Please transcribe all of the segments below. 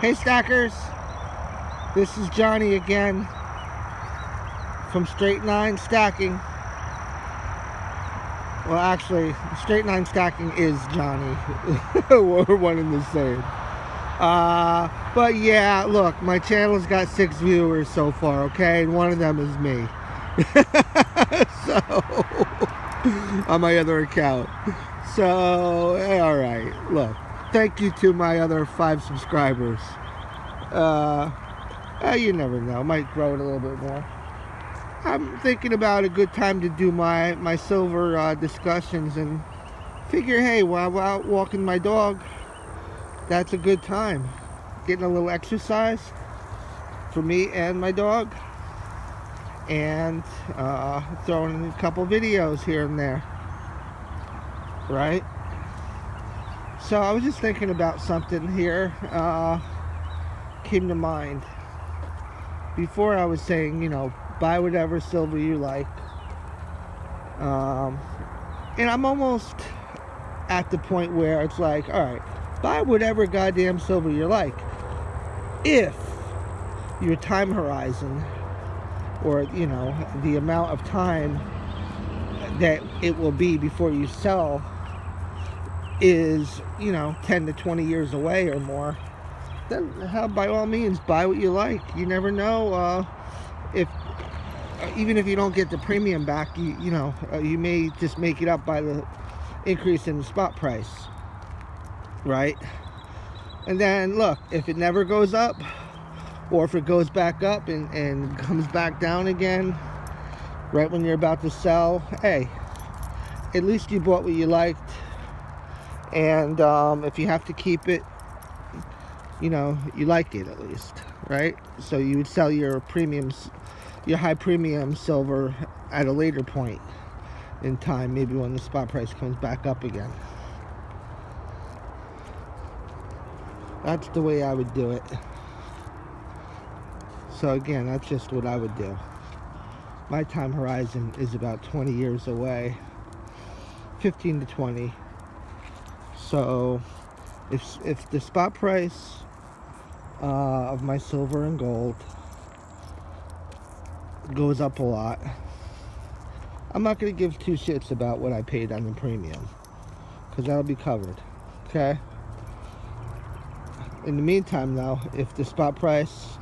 Hey Stackers, this is Johnny again from Straight 9 Stacking. Well, actually, Straight 9 Stacking is Johnny. We're one and the same. But yeah, look, my channel's got 6 viewers so far, okay? And one of them is me. So, on my other account. So, alright, look. Thank you to my other 5 subscribers. You never know. Might grow it a little bit more. I'm thinking about a good time to do my silver discussions, and figure, hey, while out walking my dog, that's a good time. Getting a little exercise for me and my dog, and throwing in a couple videos here and there, right? So I was just thinking about something here, came to mind. Before I was saying, you know, buy whatever silver you like. And I'm almost at the point where it's like, alright, buy whatever goddamn silver you like. If your time horizon, or, you know, the amount of time that it will be before you sell is, you know, 10 to 20 years away or more, then by all means, buy what you like. You never know, if even if you don't get the premium back, you know, you may just make it up by the increase in the spot price, right? And then look, if it never goes up, or if it goes back up and comes back down again right when you're about to sell, hey, at least you bought what you liked. And if you have to keep it, you know, you like it at least, right? So you would sell your premiums, your high premium silver at a later point in time, maybe when the spot price comes back up again. That's the way I would do it. So again, that's just what I would do. My time horizon is about 20 years away, 15 to 20. So if the spot price of my silver and gold goes up a lot, I'm not going to give 2 shits about what I paid on the premium, because that'll be covered, okay? In the meantime, though, if the spot price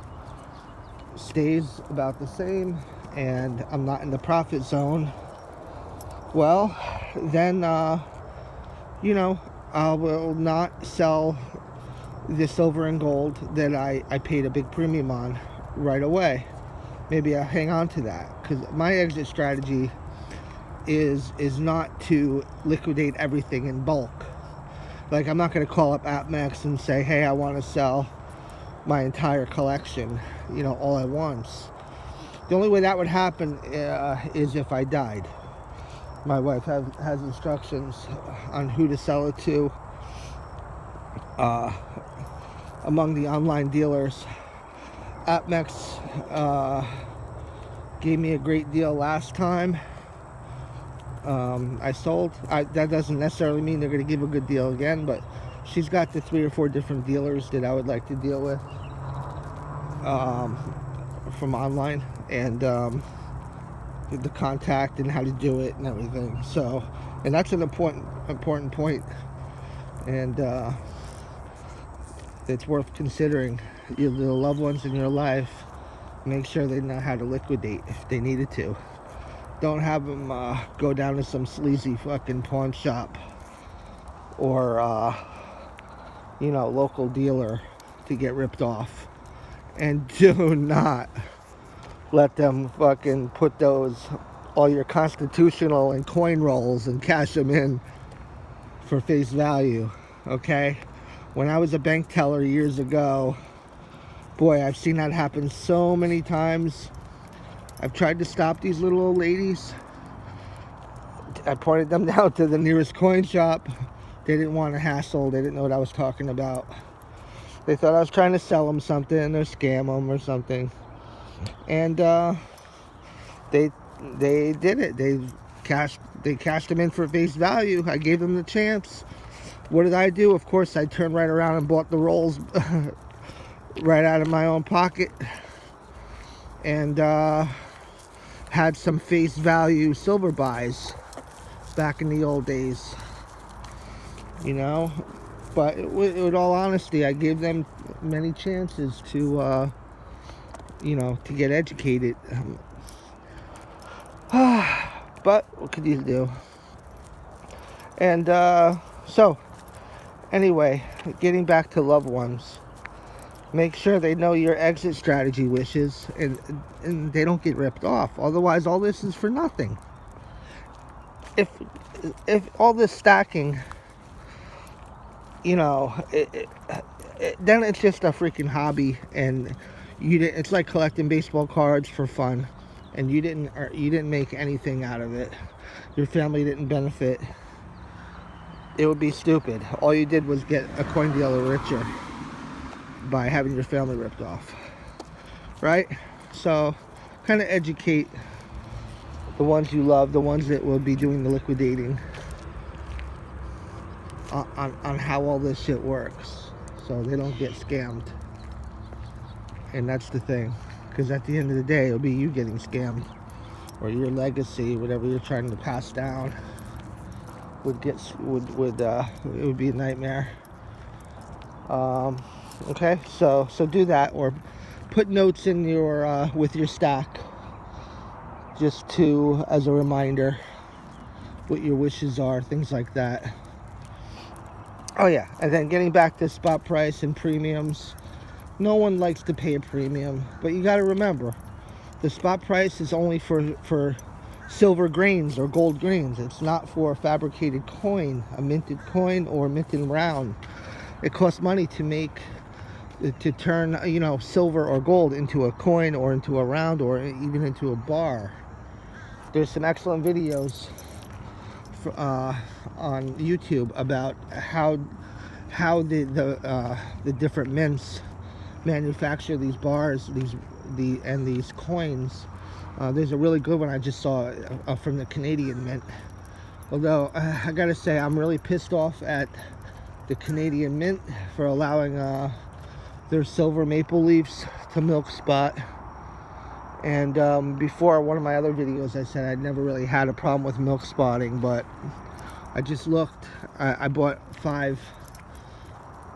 stays about the same and I'm not in the profit zone, well, then, you know, I will not sell the silver and gold that I paid a big premium on right away. Maybe I'll hang on to that, because my exit strategy is not to liquidate everything in bulk. Like, I'm not going to call up AppMax and say, hey, I want to sell my entire collection, you know, all at once. The only way that would happen is if I died. My wife has instructions on who to sell it to among the online dealers. AppMax gave me a great deal last time. I sold. That doesn't necessarily mean they're going to give a good deal again, but she's got the 3 or 4 different dealers that I would like to deal with from online, and the contact and how to do it and everything. So, and that's an important point, and it's worth considering. The loved ones in your life, make sure they know how to liquidate if they needed to. Don't have them go down to some sleazy fucking pawn shop or you know, local dealer to get ripped off. And do not let them fucking put all your constitutional and coin rolls and cash them in for face value, okay? When I was a bank teller years ago, boy, I've seen that happen so many times. I've tried to stop these little old ladies. I pointed them down to the nearest coin shop. They didn't want to hassle. They didn't know what I was talking about. They thought I was trying to sell them something or scam them or something. And they did it. They cashed them in for face value. I gave them the chance. What did I do? Of course, I turned right around and bought the rolls right out of my own pocket, and had some face value silver buys back in the old days, you know. But with all honesty, I gave them many chances to you know, to get educated. But what could you do? And so anyway, getting back to loved ones, make sure they know your exit strategy wishes, and they don't get ripped off. Otherwise, all this is for nothing. If all this stacking, you know, then it's just a freaking hobby, and it's like collecting baseball cards for fun, and you didn't make anything out of it. Your family didn't benefit. It would be stupid. All you did was get a coin dealer richer by having your family ripped off, right? So kind of educate the ones you love, the ones that will be doing the liquidating, on how all this shit works, so they don't get scammed. And that's the thing, because at the end of the day, it'll be you getting scammed, or your legacy, whatever you're trying to pass down, it would be a nightmare. Okay, so do that, or put notes in your with your stack, just as a reminder what your wishes are, things like that. Oh yeah, and then getting back to spot price and premiums, no one likes to pay a premium, but you got to remember, the spot price is only for silver grains or gold grains. It's not for a fabricated coin, a minted coin or minted round. It costs money to turn, you know, silver or gold into a coin or into a round or even into a bar. There's some excellent videos on YouTube about how the different mints manufacture these bars, these coins. There's a really good one I just saw from the Canadian Mint. Although I gotta say, I'm really pissed off at the Canadian Mint for allowing their silver maple leafs to milk spot. And before one of my other videos, I said I'd never really had a problem with milk spotting, but I just looked. I bought five.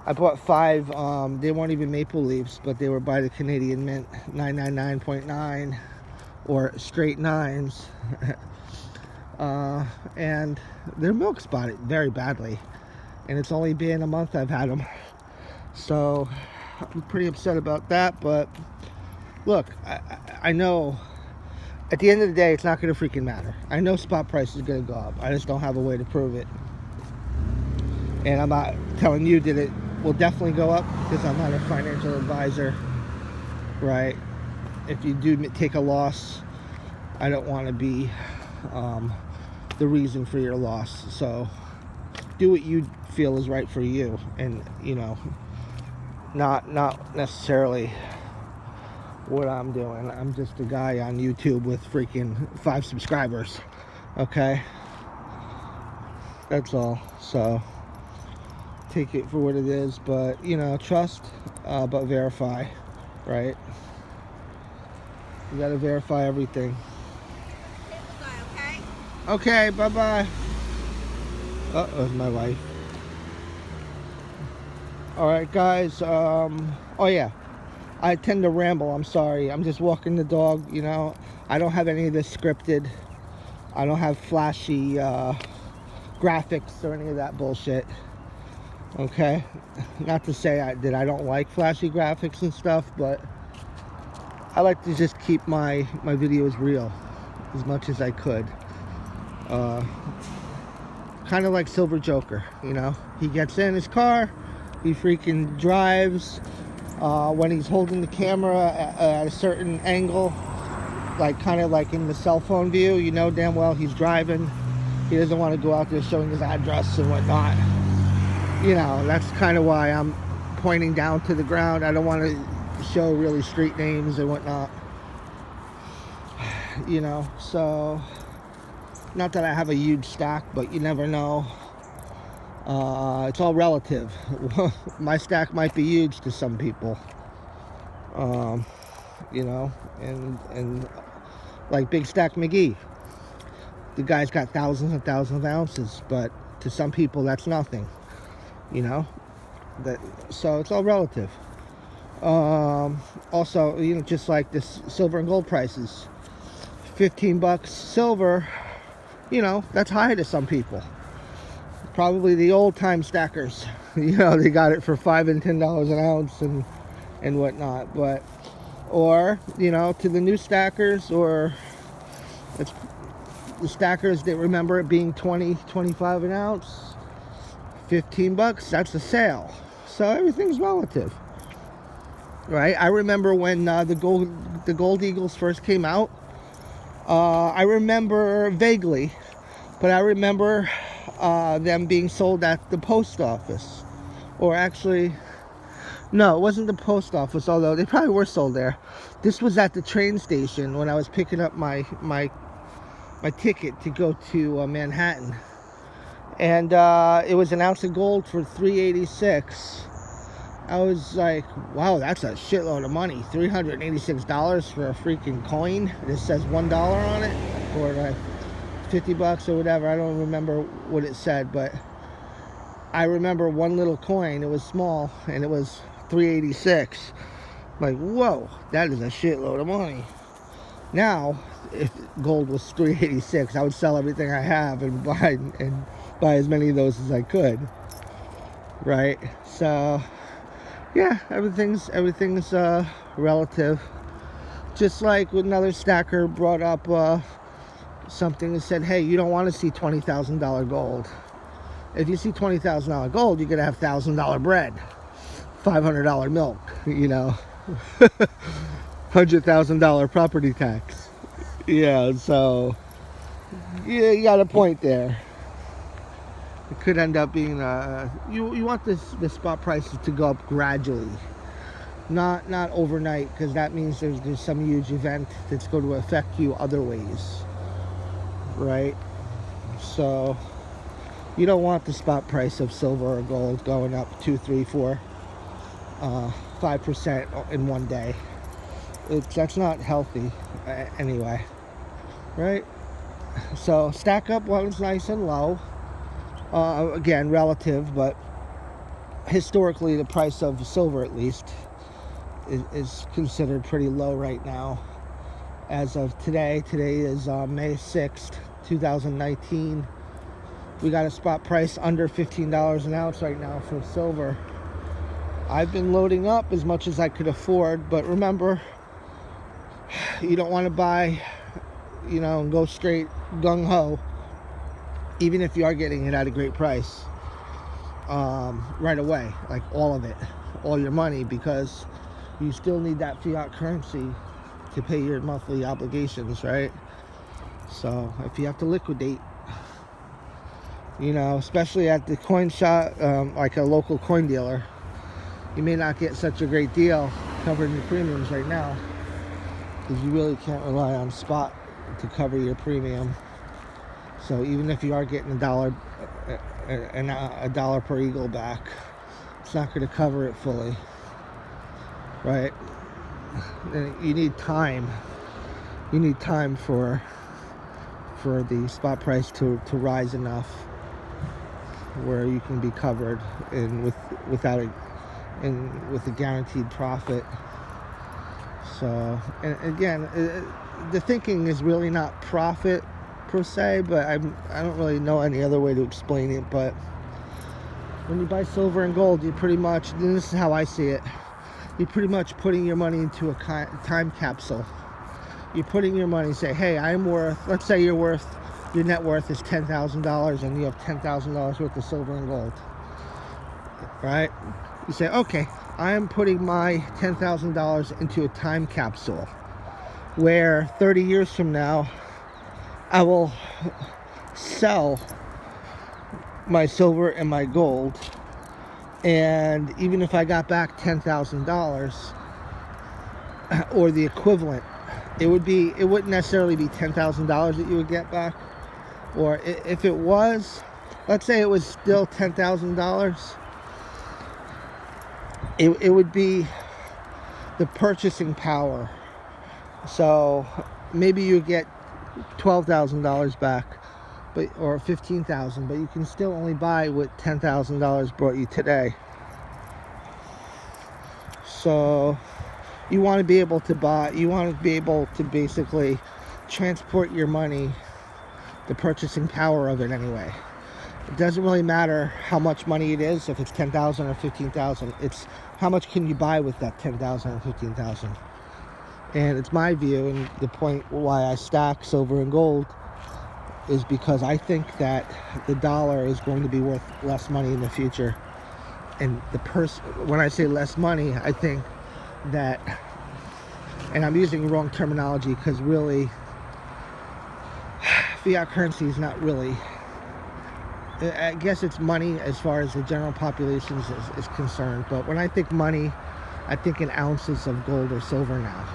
They weren't even maple leaves, but they were by the Canadian Mint, 999.9 or straight nines. And they're milk spotted very badly, and it's only been a month I've had them, so I'm pretty upset about that. But look, I know at the end of the day, it's not going to freaking matter. I know spot price is going to go up. I just don't have a way to prove it. And I'm not telling you that it will definitely go up, because I'm not a financial advisor, right? If you do take a loss, I don't want to be the reason for your loss. So do what you feel is right for you, and, you know, not necessarily what I'm doing. I'm just a guy on YouTube with freaking 5 subscribers, okay? That's all. So take it for what it is, but, you know, trust, but verify, right? You gotta verify everything. Okay, bye-bye. Oh, that's my wife. Alright, guys, oh yeah, I tend to ramble, I'm sorry. I'm just walking the dog, you know. I don't have any of this scripted. I don't have flashy graphics or any of that bullshit. Okay? Not to say that I don't like flashy graphics and stuff, but I like to just keep my videos real as much as I could. Kind of like Silver Joker, you know. He gets in his car, he freaking drives. When he's holding the camera at a certain angle, like kind of like in the cell phone view, you know damn well he's driving. He doesn't want to go out there showing his address and whatnot. You know, that's kind of why I'm pointing down to the ground. I don't want to show really street names and whatnot. You know, so not that I have a huge stack, but you never know. It's all relative. My stack might be huge to some people. You know, and like Big Stack McGee, the guy's got thousands and thousands of ounces, but to some people that's nothing, you know. So it's all relative. Also, you know, just like this silver and gold prices, $15 silver, you know, that's high to some people. Probably the old time stackers, you know, they got it for $5 and $10 an ounce and whatnot. But, or, you know, to the new stackers, or it's the stackers that remember it being 20, 25 an ounce, $15, that's a sale. So everything's relative, right? I remember when the gold eagles first came out. I remember vaguely, but I remember them being sold at the post office, or actually, no, it wasn't the post office, although they probably were sold there. This was at the train station when I was picking up my ticket to go to Manhattan, and it was an ounce of gold for $3.86. I was like, wow, that's a shitload of money. $386 for a freaking coin that says $1 on it, or like $50 or whatever. I don't remember what it said, but I remember one little coin. It was small, and it was $3.86. Like, whoa, that is a shitload of money. Now, if gold was $3.86, I would sell everything I have and buy as many of those as I could, right? So yeah, everything's relative. Just like another stacker brought up something and said, hey, you don't want to see $20,000 gold. If you see $20,000 gold, you're gonna have $1,000 bread, $500 milk, you know, $100,000 property tax. Yeah, so yeah, you got a point there. It could end up being you want the spot prices to go up gradually, not overnight, because that means there's some huge event that's going to affect you other ways, right? So you don't want the spot price of silver or gold going up 2, 3, 4, 5% in one day. That's not healthy anyway, right? So stack up one's nice and low. Again, relative, but historically the price of silver, at least, is considered pretty low right now. As of today is May 6th, 2019. We got a spot price under $15 an ounce right now for silver. I've been loading up as much as I could afford, but remember, you don't want to buy, you know, and go straight gung-ho, even if you are getting it at a great price, right away, like all of it, all your money, because you still need that fiat currency to pay your monthly obligations, right? So if you have to liquidate, you know, especially at the coin shop, like a local coin dealer, you may not get such a great deal covering your premiums right now, because you really can't rely on spot to cover your premium. So even if you are getting $1 per eagle back, it's not going to cover it fully, right? You need time. You need time for the spot price to rise enough where you can be covered with a guaranteed profit. So, and again, the thinking is really not profit per se, but I don't really know any other way to explain it. But when you buy silver and gold, you pretty much, and this is how I see it, you're pretty much putting your money into a time capsule. You're putting your money, say, hey, I'm worth, let's say your net worth is $10,000 and you have $10,000 worth of silver and gold, right? You say, okay, I am putting my $10,000 into a time capsule where 30 years from now I will sell my silver and my gold, and even if I got back $10,000 or the equivalent, it wouldn't necessarily be $10,000 that you would get back. Or if it was, let's say it was still $10,000, it would be the purchasing power. So maybe you get $12,000 back, or $15,000, but you can still only buy what $10,000 brought you today. So you want to be able to buy, you want to be able to basically transport your money, the purchasing power of it anyway. It doesn't really matter how much money it is, if it's $10,000 or $15,000. It's how much can you buy with that $10,000 or $15,000. And it's my view, and the point why I stack silver and gold is because I think that the dollar is going to be worth less money in the future. And when I say less money, I think that, and I'm using the wrong terminology, because really fiat currency is not really, I guess it's money as far as the general population is concerned. But when I think money, I think in ounces of gold or silver now.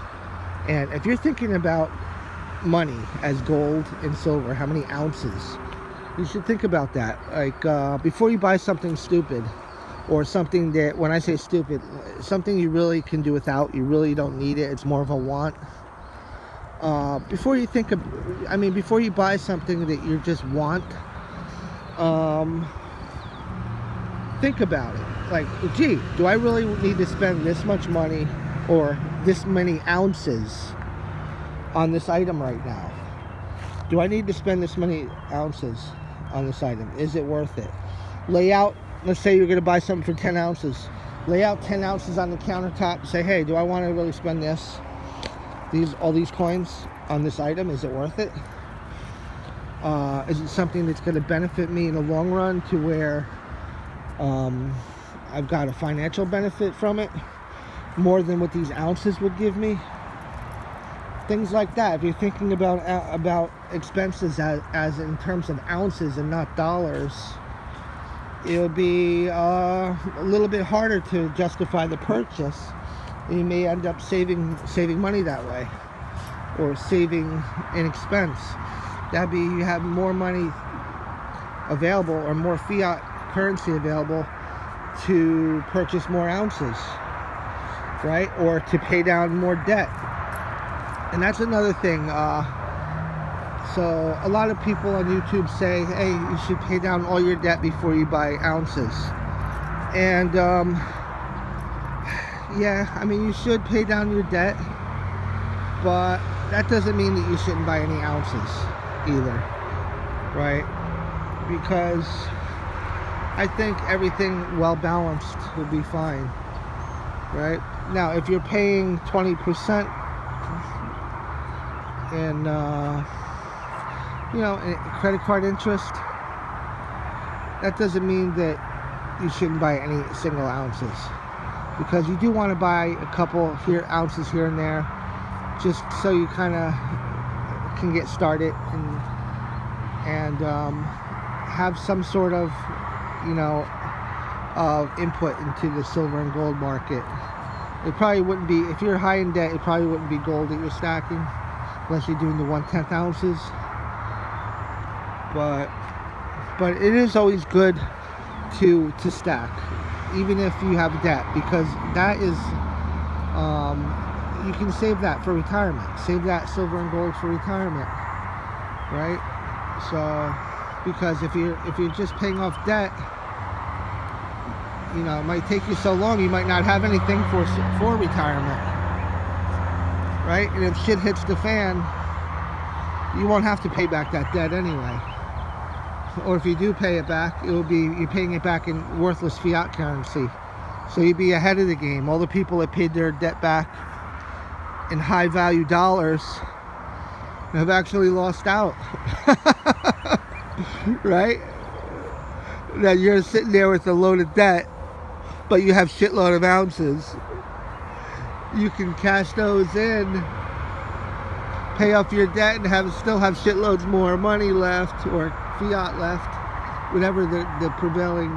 And if you're thinking about money as gold and silver, how many ounces, you should think about that. Like, before you buy something stupid, or something that, when I say stupid, something you really can do without, you really don't need it, it's more of a want. Before you think of, before you buy something that you just want, think about it. Like, gee, do I really need to spend this much money or this many ounces on this item right now? Do I need to spend this many ounces on this item? Is it worth it? Lay out, let's say you're going to buy something for 10 ounces. Lay out 10 ounces on the countertop. Say, hey, do I want to really spend all these coins on this item? Is it worth it? Is it something that's going to benefit me in the long run, to where I've got a financial benefit from it more than what these ounces would give me? Things like that. If you're thinking about expenses as in terms of ounces and not dollars, it'll be a little bit harder to justify the purchase. You may end up saving money that way, or saving an expense. That'd be, you have more money available, or more fiat currency available to purchase more ounces, right? Or to pay down more debt. And that's another thing. So a lot of people on YouTube say, hey, you should pay down all your debt before you buy ounces. And yeah, you should pay down your debt, but that doesn't mean that you shouldn't buy any ounces either, right? Because I think everything well balanced will be fine, right? Now, if you're paying 20% in credit card interest, that doesn't mean that you shouldn't buy any single ounces, because you do want to buy a couple ounces here and there, just so you kind of can get started and have some sort of input into the silver and gold market. It probably wouldn't be, if you're high in debt, it probably wouldn't be gold that you're stacking, unless you're doing the 1/10 ounces. But it is always good to stack, even if you have debt, because that is, you can save that for retirement. Save that silver and gold for retirement, right? So, because if you're just paying off debt, it might take you so long, you might not have anything for retirement, right? And if shit hits the fan, you won't have to pay back that debt anyway. Or if you do pay it back, you're paying it back in worthless fiat currency. So you'd be ahead of the game. All the people that paid their debt back in high value dollars have actually lost out. Right? That you're sitting there with a load of debt, but you have shitload of ounces. You can cash those in, pay off your debt, and still have shitloads more money left, or fiat left, whatever the prevailing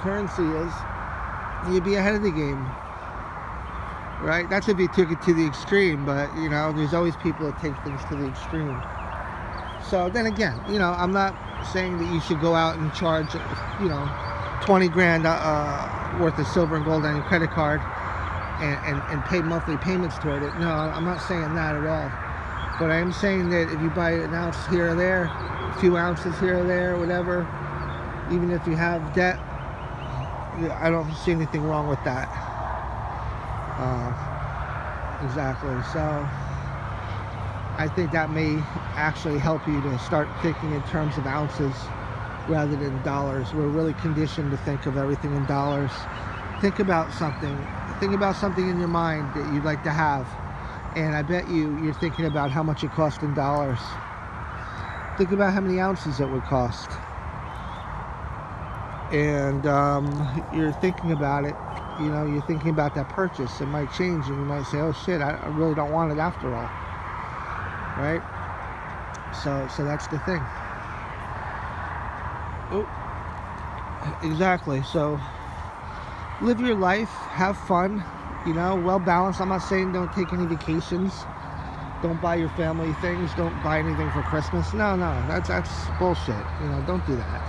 currency is. You'd be ahead of the game, right? That's if you took it to the extreme, but there's always people that take things to the extreme. So then again, I'm not saying that you should go out and charge 20 grand worth of silver and gold on your credit card and pay monthly payments toward it. No, I'm not saying that at all. But I am saying that if you buy an ounce here or there, a few ounces here or there, whatever, even if you have debt, I don't see anything wrong with that. Exactly. So I think that may actually help you to start thinking in terms of ounces rather than dollars. We're really conditioned to think of everything in dollars. Think about something. Think about something in your mind that you'd like to have. And I bet you're thinking about how much it costs in dollars. Think about how many ounces it would cost. And you're thinking about it. You know, you're thinking about that purchase. It might change, and you might say, oh shit, I really don't want it after all. Right? So that's the thing. Oh, exactly. So live your life, have fun, you know, well balanced. I'm not saying don't take any vacations, don't buy your family things, don't buy anything for Christmas. No, that's bullshit. You know, don't do that.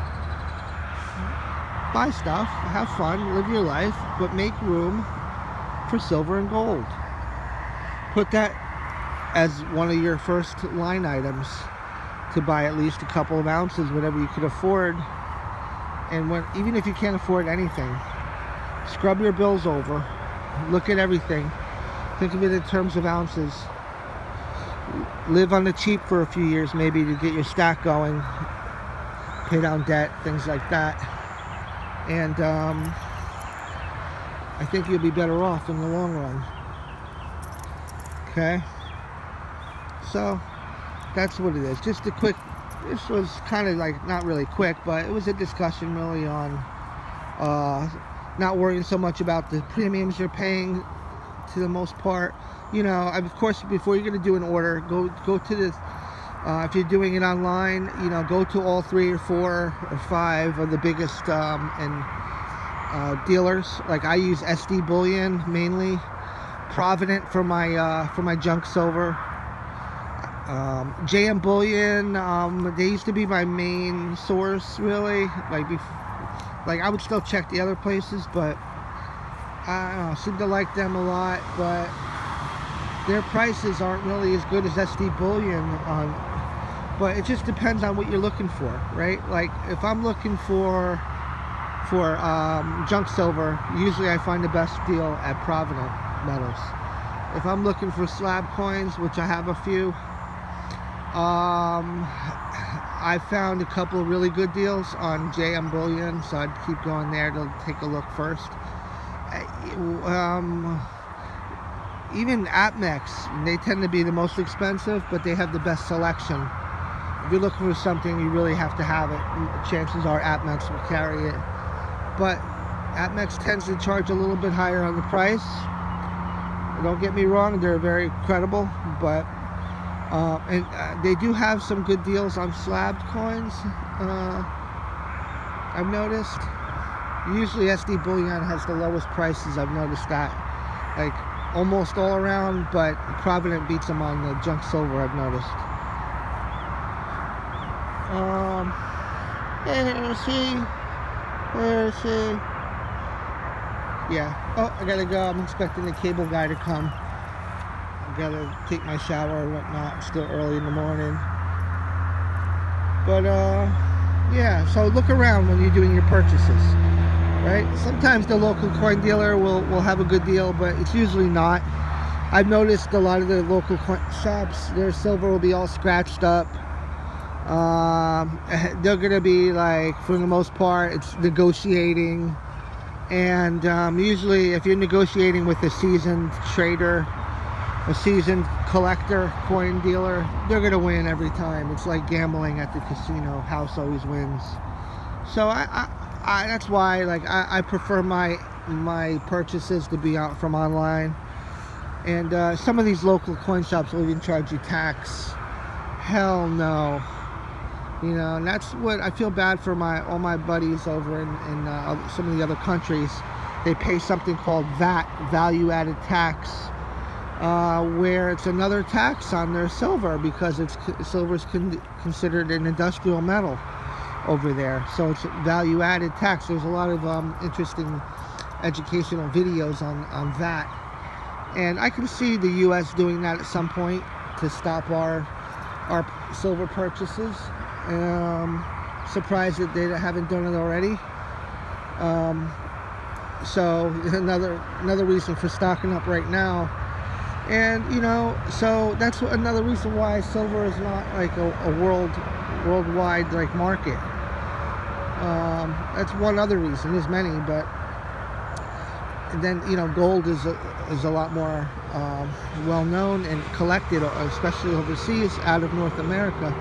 Buy stuff, have fun, live your life, but make room for silver and gold. Put that as one of your first line items to buy at least a couple of ounces, whatever you could afford. And even if you can't afford anything, scrub your bills over, look at everything, think of it in terms of ounces. Live on the cheap for a few years maybe to get your stack going, pay down debt, things like that. And I think you'll be better off in the long run. Okay? So, that's what it is. Just a quick, this was kind of like, not really quick, but it was a discussion really on not worrying so much about the premiums you're paying to the most part. You know, of course, before you're going to do an order, go to the, if you're doing it online, you know, go to all 3 or 4 or 5 of the biggest dealers. Like I use SD Bullion mainly, Provident for my junk silver, JM Bullion. They used to be my main source, really. Like I would still check the other places, but I don't know, seem to like them a lot, but their prices aren't really as good as SD Bullion but it just depends on what you're looking for, right? Like if I'm looking for junk silver, usually I find the best deal at Provident Metals. If I'm looking for slab coins, which I have a few, I found a couple of really good deals on JM Bullion, so I'd keep going there to take a look first. Even APMEX, they tend to be the most expensive, but they have the best selection. If you're looking for something, you really have to have it. Chances are APMEX will carry it. But APMEX tends to charge a little bit higher on the price. Don't get me wrong, they're very credible, but they do have some good deals on slabbed coins. I've noticed. Usually SD Bullion has the lowest prices. I've noticed that, like almost all around, but Provident beats them on the junk silver, I've noticed. Hershey. Yeah. Oh, I gotta go. I'm expecting the cable guy to come. I gotta take my shower and whatnot. It's still early in the morning. But yeah. So look around when you're doing your purchases. Right? Sometimes the local coin dealer will have a good deal, but it's usually not. I've noticed a lot of the local coin shops, their silver will be all scratched up. They're gonna be like, for the most part, it's negotiating, and usually if you're negotiating with a seasoned trader, a seasoned collector, coin dealer, they're gonna win every time. It's like gambling at the casino, house always wins. So I that's why, like, I prefer my purchases to be out from online. And some of these local coin shops will even charge you tax. Hell no. You know, and that's what I feel bad for all my buddies over in some of the other countries. They pay something called VAT, value-added tax, where it's another tax on their silver, because silver is considered an industrial metal over there. So it's value-added tax. There's a lot of interesting educational videos on VAT. And I can see the U.S. doing that at some point to stop our silver purchases. Surprised that they haven't done it already. So another reason for stocking up right now. And so that's another reason why silver is not like a worldwide like market. That's one other reason. There's many, but and then gold is a lot more well known and collected, especially overseas, out of North America.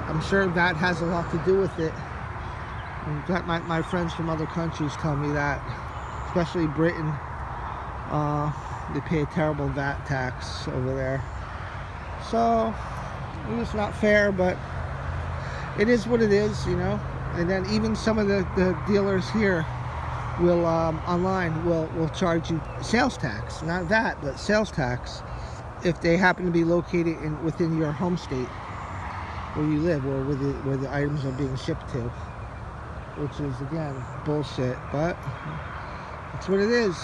I'm sure that has a lot to do with it. In fact, my friends from other countries tell me that, especially Britain, they pay a terrible VAT tax over there. So it's not fair, but it is what it is, And then even some of the dealers here will online will charge you sales tax, not VAT, but sales tax, if they happen to be located within your home state where you live, or where the items are being shipped to, which is again bullshit, but it's what it is.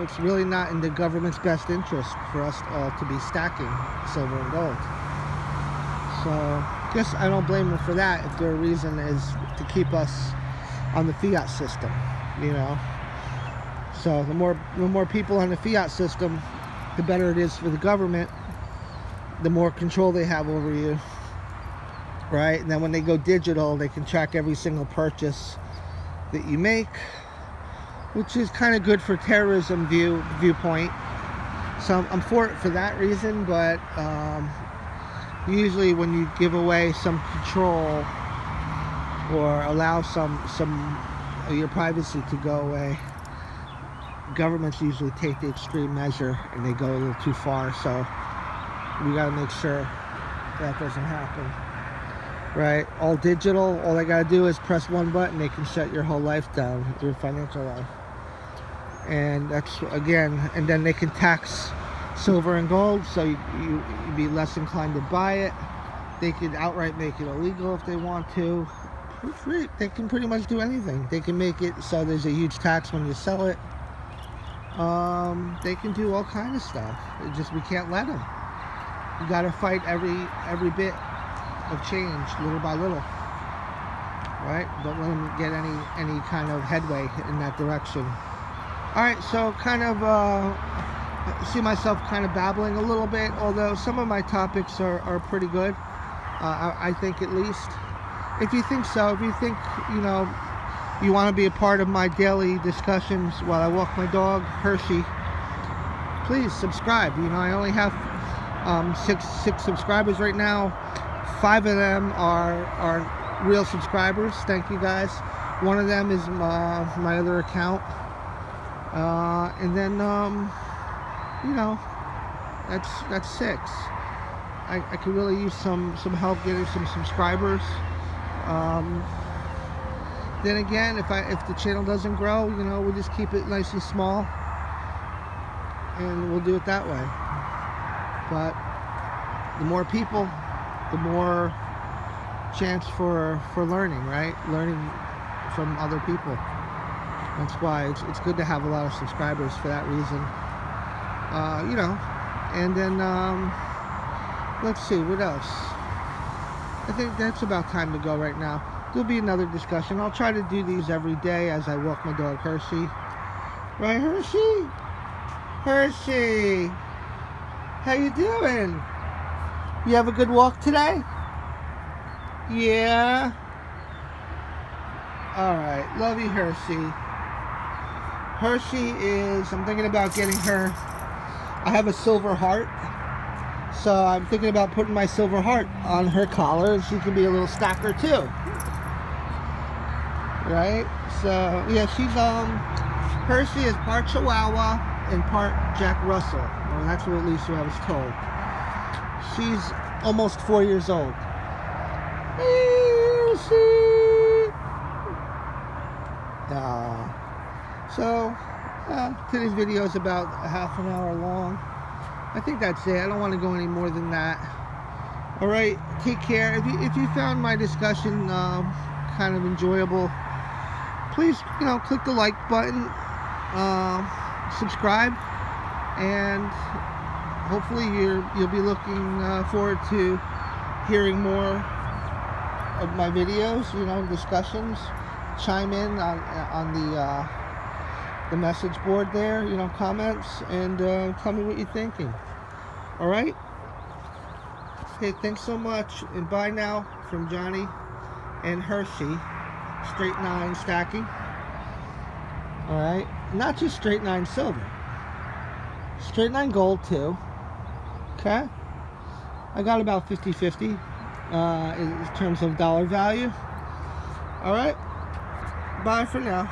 It's really not in the government's best interest for us all to be stacking silver and gold. So I guess I don't blame them for that if their reason is to keep us on the fiat system. So the more people on the fiat system, the better it is for the government, the more control they have over you, right? And then when they go digital, they can track every single purchase that you make, which is kind of good for terrorism viewpoint. So I'm for it for that reason, but usually when you give away some control or allow some of your privacy to go away, governments usually take the extreme measure and they go a little too far. So we got to make sure that doesn't happen, right? All digital, all they got to do is press one button, they can shut your whole life down, your financial life. And that's, again, and then they can tax silver and gold, so you'd be less inclined to buy it. They could outright make it illegal if they want to. They can pretty much do anything. They can make it so there's a huge tax when you sell it. They can do all kinds of stuff. We can't let them. You got to fight every bit of change, little by little, right? Don't let them get any kind of headway in that direction. All right, so kind of I see myself kind of babbling a little bit, although some of my topics are pretty good. I think, at least. If you think so, if you think, you want to be a part of my daily discussions while I walk my dog, Hershey, please subscribe. I only have six subscribers right now. 5 of them are real subscribers. Thank you, guys. One of them is my other account. And then, that's 6. I could really use some help getting some subscribers. Then again, if the channel doesn't grow, we'll just keep it nice and small, and we'll do it that way. But the more people, the more chance for learning, right? Learning from other people. That's why it's good to have a lot of subscribers for that reason. And then let's see what else. I think that's about time to go right now. There'll be another discussion. I'll try to do these every day as I walk my dog, Hershey. Right, Hershey? Hershey! How you doing? You have a good walk today? Yeah? Alright, love you, Hershey. Hershey I'm thinking about getting her, I have a silver heart. So I'm thinking about putting my silver heart on her collar, and she can be a little stacker too. Right? So yeah, she's Hershey is part Chihuahua and part Jack Russell. Well, that's what at least what I was told. She's almost 4 years old. Hershey. So today's video is about a half an hour long. I think that's it. I don't want to go any more than that. All right, take care. If you found my discussion kind of enjoyable, please click the like button. subscribe, and hopefully you'll be looking forward to hearing more of my videos, discussions. Chime in on the message board there, comments, and tell me what you're thinking. All right? Okay, thanks so much, and bye now from Johnny and Hershey, straight 9 stacking. All right, not just straight 9 silver, straight 9 gold too. Okay, I got about 50-50 in terms of dollar value. All right, bye for now.